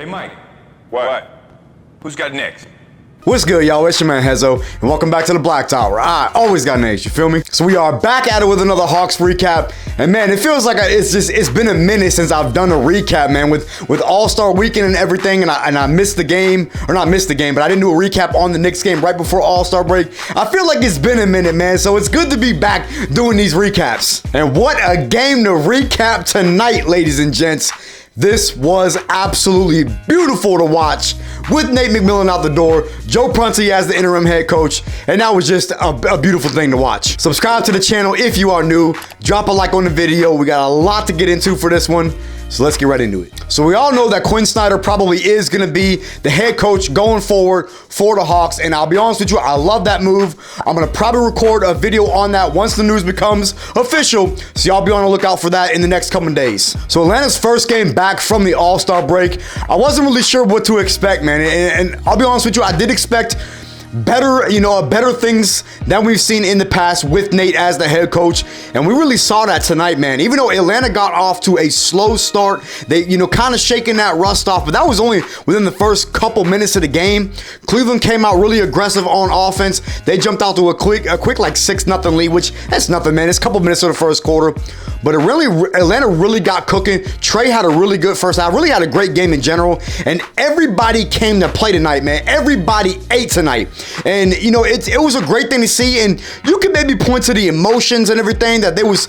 Hey, Mike. What? Who's got next? What's good, y'all? It's your man Hezo, and welcome back to the Blacktop, where I always got names, you feel me? So we are back at it with another Hawks recap, and man, it feels like it's been a minute since I've done a recap, man, with All-Star Weekend and everything, and I missed the game, or not missed the game, but I didn't do a recap on the Knicks game right before All-Star break. I feel like it's been a minute, man, so it's good to be back doing these recaps. And what a game to recap tonight, ladies and gents. This was absolutely beautiful to watch with Nate McMillan out the door, Joe Prunty as the interim head coach, and that was just a beautiful thing to watch. Subscribe to the channel if you are new. Drop a like on the video. We got a lot to get into for this one, so let's get right into it. So we all know that Quinn Snyder probably is going to be the head coach going forward for the Hawks, and I'll be honest with you, I love that move. I'm going to probably record a video on that once the news becomes official, so y'all be on the lookout for that in the next couple days. So Atlanta's first game back from the All-Star break, I wasn't really sure what to expect, man, and I'll be honest with you, I did expect better things than we've seen in the past with Nate as the head coach, and we really saw that tonight, man. Even though Atlanta got off to a slow start, they, kind of shaking that rust off, but that was only within the first couple minutes of the game. Cleveland came out really aggressive on offense. They jumped out to a quick like 6-0 lead, which that's nothing, man. It's a couple minutes of the first quarter, but Atlanta really got cooking. Trey had a really good first half, really had a great game in general, and everybody came to play tonight, man. Everybody ate tonight. And, it was a great thing to see, and you can maybe point to the emotions and everything that they was,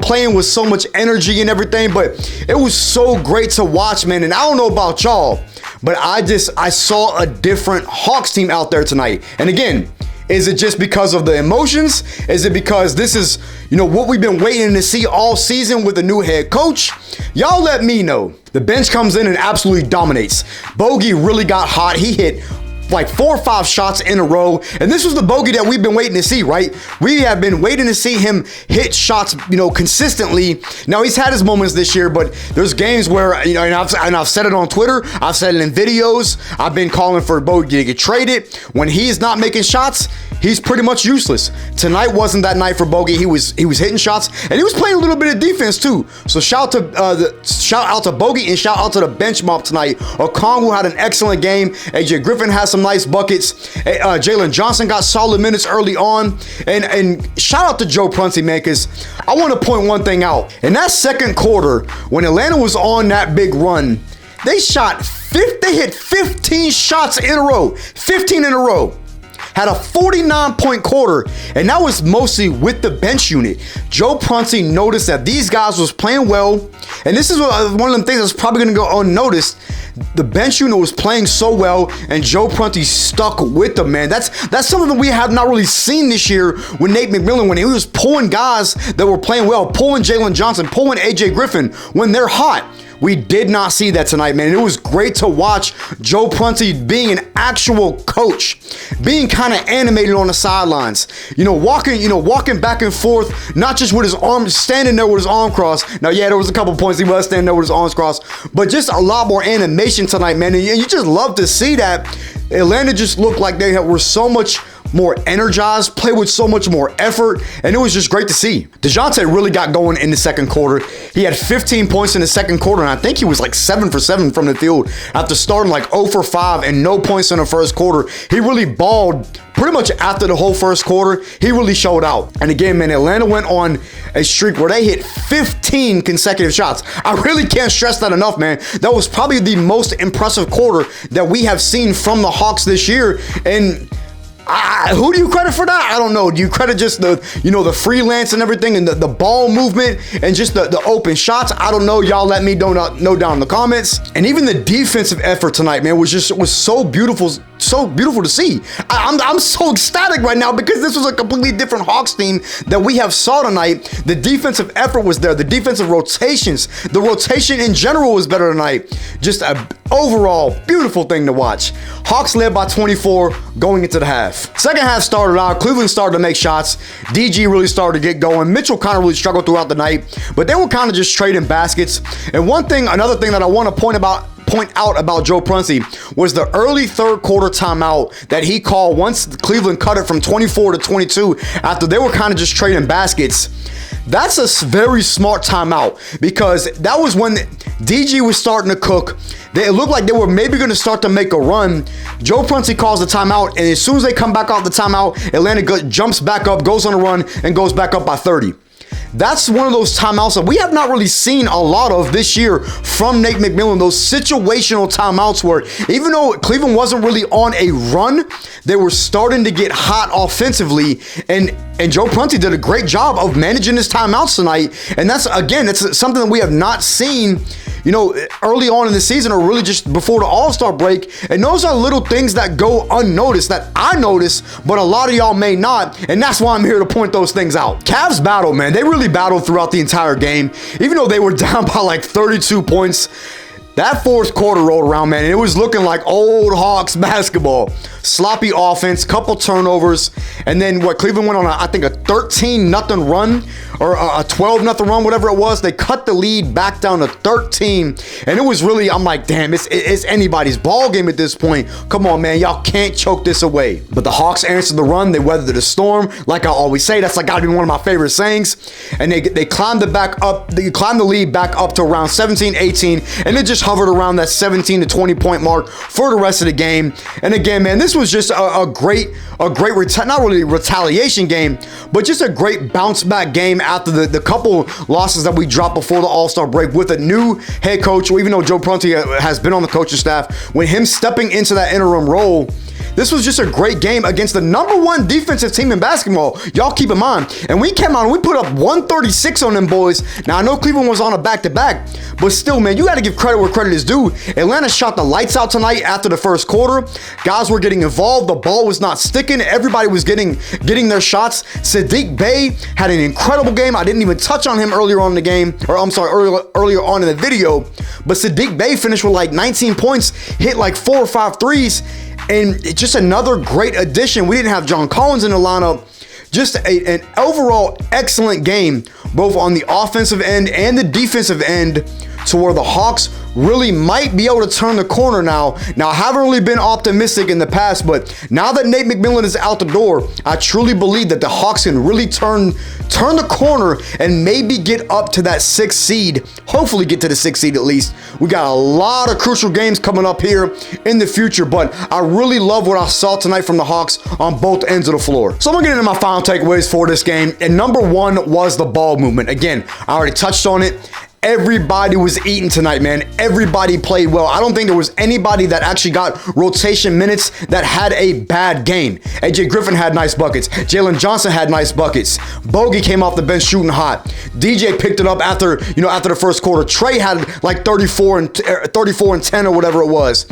playing with so much energy and everything, but it was so great to watch, man. And I don't know about y'all, but I saw a different Hawks team out there tonight. And again, is it just because of the emotions? Is it because this is, what we've been waiting to see all season with a new head coach? Y'all let me know. The bench comes in and absolutely dominates. Bogey really got hot. He hit like 4 or 5 shots in a row, and this was the Bogey that we've been waiting to see, right? We have been waiting to see him hit shots, consistently. Now he's had his moments this year, but there's games where, and I've said it on Twitter, I've said it in videos, I've been calling for Bogey to get traded. When he's not making shots, he's pretty much useless. Tonight wasn't that night for Bogey. He was hitting shots, and he was playing a little bit of defense too. So shout out to Bogey and shout out to the bench mob tonight. Okongwu had an excellent game. AJ Griffin has some nice buckets. Jalen Johnson got solid minutes early on, and shout out to Joe Prunty, man, because I want to point one thing out. In that second quarter, when Atlanta was on that big run, they hit 15 shots in a row, 15 in a row. Had a 49-point quarter, and that was mostly with the bench unit. Joe Prunty noticed that these guys was playing well, and this is one of them things that's probably going to go unnoticed. The bench unit was playing so well, and Joe Prunty stuck with them, man. That's something that we have not really seen this year with Nate McMillan, when he was pulling guys that were playing well, pulling Jalen Johnson, pulling AJ Griffin when they're hot. We did not see that tonight, man. It was great to watch Joe Prunty being an actual coach, being kind of animated on the sidelines, walking back and forth, not just with his arms, standing there with his arm crossed. Now, yeah, there was a couple points he was standing there with his arms crossed, but just a lot more animation tonight, man. And you just love to see that. Atlanta just looked like they were so much more energized, play with so much more effort, and it was just great to see. DeJounte really got going in the second quarter. He had 15 points in the second quarter, and I think he was like 7 for 7 from the field after starting like 0 for 5 and no points in the first quarter. He really balled pretty much after the whole first quarter. He really showed out. And again, man, Atlanta went on a streak where they hit 15 consecutive shots. I really can't stress that enough, man. That was probably the most impressive quarter that we have seen from the Hawks this year, and who do you credit for that? I don't know. Do you credit just the freelance and everything, and the ball movement and just the open shots? I don't know. Y'all let me know down in the comments. And even the defensive effort tonight, man, was so beautiful. So beautiful to see. I'm so ecstatic right now because this was a completely different Hawks team that we have saw tonight. The defensive effort was there. The defensive rotations, the rotation in general was better tonight. Just an overall beautiful thing to watch. Hawks led by 24 going into the half. Second half started out. Cleveland started to make shots. DG really started to get going. Mitchell kind of really struggled throughout the night, but they were kind of just trading baskets. And another thing that I want to point point out about Joe Prunty was the early third quarter timeout that he called once Cleveland cut it from 24 to 22 after they were kind of just trading baskets. That's a very smart timeout because that was when DG was starting to cook. It looked like they were maybe going to start to make a run. Joe Prunty calls the timeout, and as soon as they come back off the timeout, Atlanta jumps back up, goes on a run, and goes back up by 30. That's one of those timeouts that we have not really seen a lot of this year from Nate McMillan, those situational timeouts where even though Cleveland wasn't really on a run, they were starting to get hot offensively, and Joe Prunty did a great job of managing his timeouts tonight, and that's something that we have not seen, you know, early on in the season or really just before the All-Star break. And those are little things that go unnoticed that I notice, but a lot of y'all may not. And that's why I'm here to point those things out. Cavs battle, man. They really battled throughout the entire game. Even though they were down by like 32 points, that fourth quarter rolled around, man, and it was looking like old Hawks basketball. Sloppy offense, couple turnovers, and then Cleveland went on, I think, a 13-0 run or a 12-0 run, whatever it was. They cut the lead back down to 13, and it was really, I'm like, damn, it's anybody's ball game at this point. Come on, man, y'all can't choke this away. But the Hawks answered the run. They weathered the storm. Like I always say, that's like gotta be one of my favorite sayings. And they climbed it back up. They climbed the lead back up to around 17, 18, and it just hovered around that 17 to 20 point mark for the rest of the game. And again, man, this was just a great not really retaliation game, but just a great bounce back game after the couple losses that we dropped before the All-Star break with a new head coach. Even though Joe Prunty has been on the coaching staff, with him stepping into that interim role, this was just a great game against the #1 defensive team in basketball. Y'all keep in mind. And we came out and we put up 136 on them boys. Now, I know Cleveland was on a back-to-back, but still, man, you got to give credit where credit is due. Atlanta shot the lights out tonight after the first quarter. Guys were getting involved. The ball was not sticking. Everybody was getting their shots. Saddiq Bey had an incredible game. I didn't even touch on him earlier on in the game, or I'm sorry, earlier on in the video. But Saddiq Bey finished with like 19 points, hit like 4 or 5 threes. And just another great addition. We didn't have John Collins in the lineup. Just an overall excellent game, both on the offensive end and the defensive end, to where the Hawks really might be able to turn the corner now. Now, I haven't really been optimistic in the past, but now that Nate McMillan is out the door, I truly believe that the Hawks can really turn the corner and maybe get up to that 6th seed. Hopefully get to the 6th seed at least. We got a lot of crucial games coming up here in the future, but I really love what I saw tonight from the Hawks on both ends of the floor. So I'm gonna get into my final takeaways for this game, and number 1 was the ball movement. Again, I already touched on it. Everybody was eating tonight, man. Everybody played well. I don't think there was anybody that actually got rotation minutes that had a bad game. AJ Griffin had nice buckets. Jalen Johnson had nice buckets. Bogey came off the bench shooting hot. DJ picked it up after the first quarter. Trey had like 34 and 10 or whatever it was.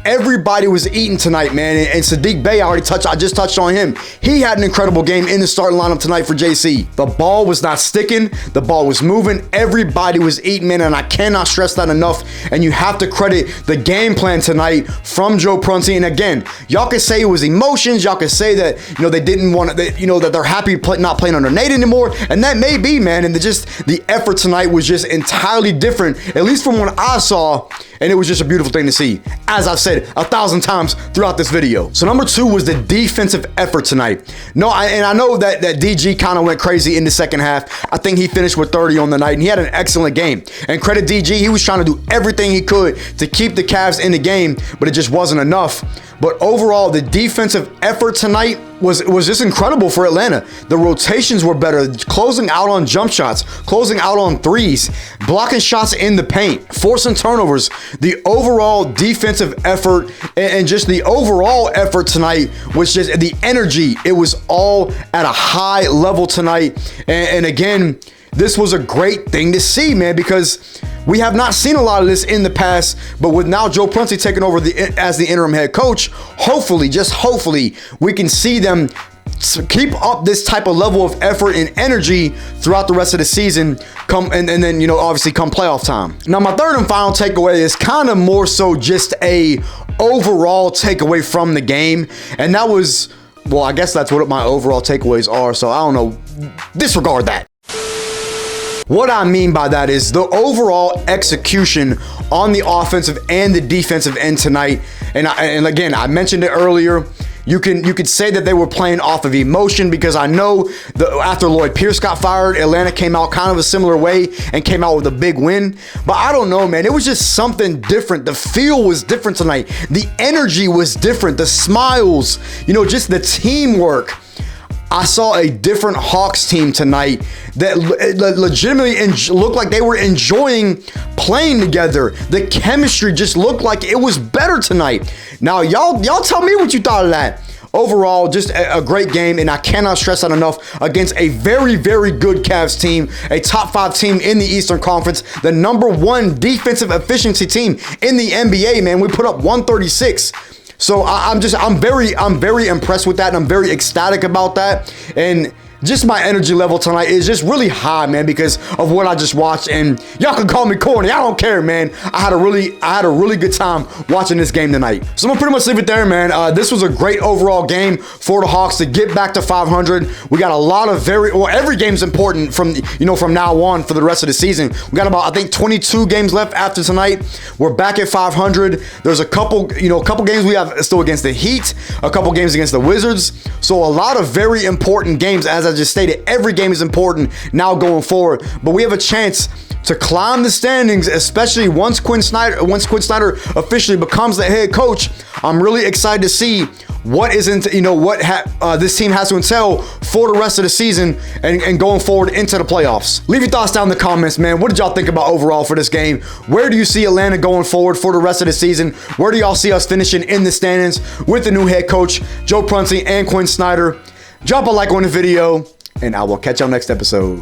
Everybody was eating tonight, man. And Saddiq Bey, I just touched on him. He had an incredible game in the starting lineup tonight for JC. The ball was not sticking. The ball was moving. Everybody was eating, man, and I cannot stress that enough. And you have to credit the game plan tonight from Joe Prunty. And again, y'all can say it was emotions. Y'all can say that, they didn't want to, that they're happy not playing under Nate anymore. And that may be, man. And the effort tonight was just entirely different, at least from what I saw. And it was just a beautiful thing to see, as I've said 1,000 times throughout this video. So number 2 was the defensive effort tonight. I know that DG kind of went crazy in the second half. I think he finished with 30 on the night, and he had an excellent game. And credit DG, he was trying to do everything he could to keep the Cavs in the game, but it just wasn't enough. But overall, the defensive effort tonight was just incredible for Atlanta. The rotations were better, closing out on jump shots, closing out on threes, blocking shots in the paint, forcing turnovers. The overall defensive effort and just the overall effort tonight was just the energy. It was all at a high level tonight. And again, this was a great thing to see, man, because we have not seen a lot of this in the past, but with now Joe Prunty taking over as the interim head coach, hopefully, just hopefully, we can see them keep up this type of level of effort and energy throughout the rest of the season, and then obviously come playoff time. Now, my third and final takeaway is kind of more so just a overall takeaway from the game, and that was, well, I guess that's what my overall takeaways are, so I don't know, disregard that. What I mean by that is the overall execution on the offensive and the defensive end tonight. And again, I mentioned it earlier. You could say that they were playing off of emotion, because I know after Lloyd Pierce got fired, Atlanta came out kind of a similar way and came out with a big win. But I don't know, man. It was just something different. The feel was different tonight. The energy was different. The smiles, just the teamwork. I saw a different Hawks team tonight that legitimately looked like they were enjoying playing together. The chemistry just looked like it was better tonight. Now, y'all tell me what you thought of that. Overall, just a great game, and I cannot stress that enough, against a very, very good Cavs team, a top 5 team in the Eastern Conference, the #1 defensive efficiency team in the NBA, man. We put up 136. So I'm very impressed with that, and I'm very ecstatic about that. And just my energy level tonight is just really high, man, because of what I just watched. And y'all can call me corny. I don't care, man. I had a really good time watching this game tonight. So I'm gonna pretty much leave it there, man. This was a great overall game for the Hawks to get back to 500. We got a lot of every game's important from now on for the rest of the season. We got about, I think, 22 games left after tonight. We're back at 500. There's a couple games we have still against the Heat, a couple games against the Wizards. So a lot of very important games, as I just stated. Every game is important now going forward, but we have a chance to climb the standings, especially once Quinn Snyder officially becomes the head coach. I'm really excited to see what this team has to entail for the rest of the season and going forward into the playoffs. Leave your thoughts down in the comments, man. What did y'all think about overall for this game? Where do you see Atlanta going forward for the rest of the season? Where do y'all see us finishing in the standings with the new head coach, Joe Prunty and Quinn Snyder? Drop a like on the video, and I will catch y'all next episode.